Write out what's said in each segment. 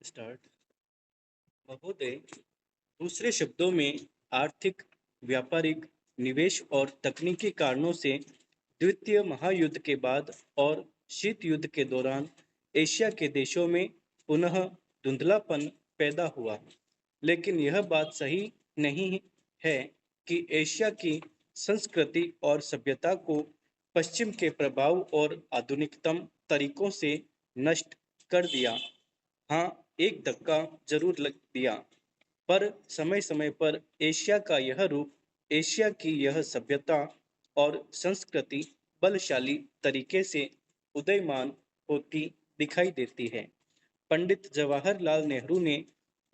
Start. महोदय, दूसरे शब्दों में आर्थिक, व्यापारिक, निवेश और तकनीकी कारणों से द्वितीय महायुद्ध के बाद और शीत युद्ध के दौरान एशिया के देशों में पुनः धुंधलापन पैदा हुआ। लेकिन यह बात सही नहीं है कि एशिया की संस्कृति और सभ्यता को पश्चिम के प्रभाव और आधुनिकतम तरीकों से नष्ट कर दिया। हाँ, एक धक्का जरूर लग दिया, पर समय समय पर एशिया का यह रूप, एशिया की यह सभ्यता और संस्कृति बलशाली तरीके से उदयमान होती दिखाई देती है। पंडित जवाहरलाल नेहरू ने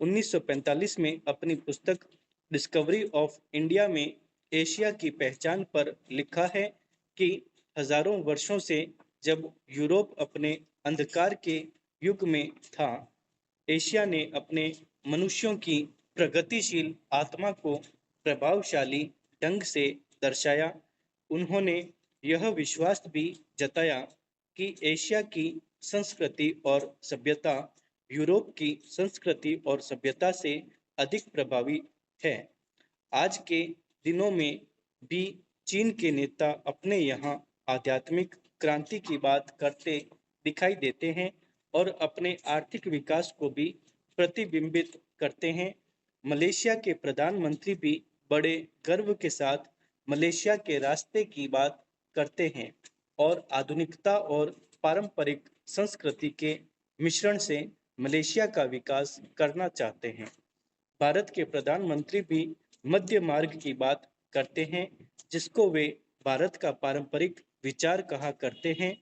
1945 में अपनी पुस्तक डिस्कवरी ऑफ इंडिया में एशिया की पहचान पर लिखा है कि हजारों वर्षों से जब यूरोप अपने अंधकार के युग में था, एशिया ने अपने मनुष्यों की प्रगतिशील आत्मा को प्रभावशाली ढंग से दर्शाया। उन्होंने यह विश्वास भी जताया कि एशिया की संस्कृति और सभ्यता यूरोप की संस्कृति और सभ्यता से अधिक प्रभावी है। आज के दिनों में भी चीन के नेता अपने यहाँ आध्यात्मिक क्रांति की बात करते दिखाई देते हैं और अपने आर्थिक विकास को भी प्रतिबिंबित करते हैं। मलेशिया के प्रधानमंत्री भी बड़े गर्व के साथ मलेशिया के रास्ते की बात करते हैं और आधुनिकता और पारंपरिक संस्कृति के मिश्रण से मलेशिया का विकास करना चाहते हैं। भारत के प्रधानमंत्री भी मध्य मार्ग की बात करते हैं, जिसको वे भारत का पारंपरिक विचार कहा करते हैं।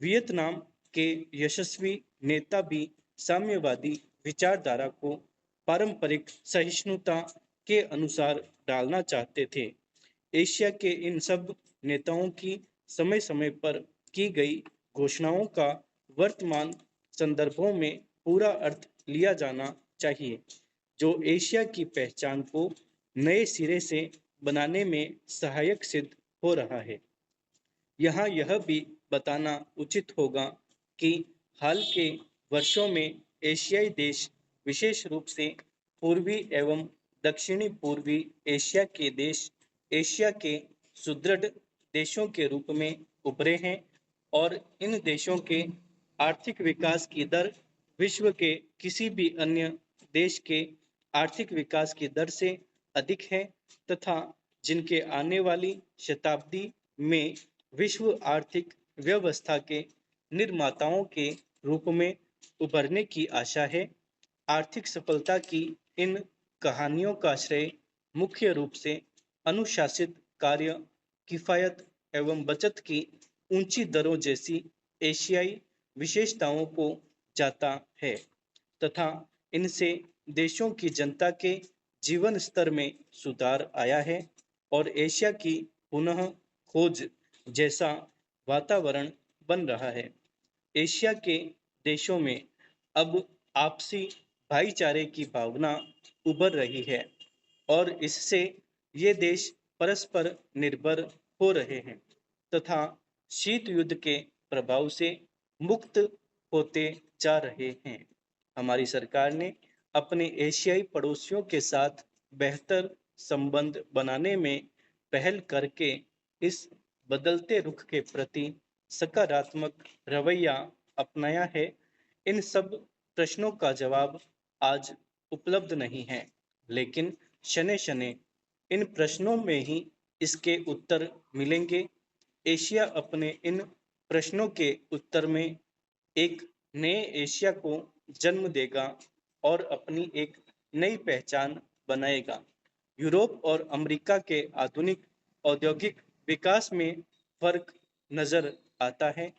वियतनाम के यशस्वी नेता भी साम्यवादी विचारधारा को पारंपरिक सहिष्णुता के अनुसार डालना चाहते थे। एशिया के इन सब नेताओं की समय समय पर की गई घोषणाओं का वर्तमान संदर्भों में पूरा अर्थ लिया जाना चाहिए, जो एशिया की पहचान को नए सिरे से बनाने में सहायक सिद्ध हो रहा है। यहाँ यह भी बताना उचित होगा कि हाल के वर्षों में एशियाई देश, विशेष रूप से पूर्वी एवं दक्षिणी पूर्वी एशिया के देश, एशिया के सुदृढ़ देशों के रूप में उभरे हैं और इन देशों के आर्थिक विकास की दर विश्व के किसी भी अन्य देश के आर्थिक विकास की दर से अधिक है तथा जिनके आने वाली शताब्दी में विश्व आर्थिक व्यवस्था के निर्माताओं के रूप में उभरने की आशा है। आर्थिक सफलता की इन कहानियों का श्रेय मुख्य रूप से अनुशासित कार्य, किफायत एवं बचत की ऊंची दरों जैसी एशियाई विशेषताओं को जाता है तथा इनसे देशों की जनता के जीवन स्तर में सुधार आया है और एशिया की पुनः खोज जैसा वातावरण बन रहा है। एशिया के देशों में अब आपसी भाईचारे की भावना उभर रही है और इससे ये देश परस्पर निर्भर हो रहे हैं तथा शीत युद्ध के प्रभाव से मुक्त होते जा रहे हैं। हमारी सरकार ने अपने एशियाई पड़ोसियों के साथ बेहतर संबंध बनाने में पहल करके इस बदलते रुख के प्रति सकारात्मक रवैया अपनाया है। इन सब प्रश्नों का जवाब आज उपलब्ध नहीं है, लेकिन शने शने इन प्रश्नों में ही इसके उत्तर मिलेंगे। एशिया अपने इन प्रश्नों के उत्तर में एक नए एशिया को जन्म देगा और अपनी एक नई पहचान बनाएगा। यूरोप और अमेरिका के आधुनिक औद्योगिक विकास में फर्क नजर आता है,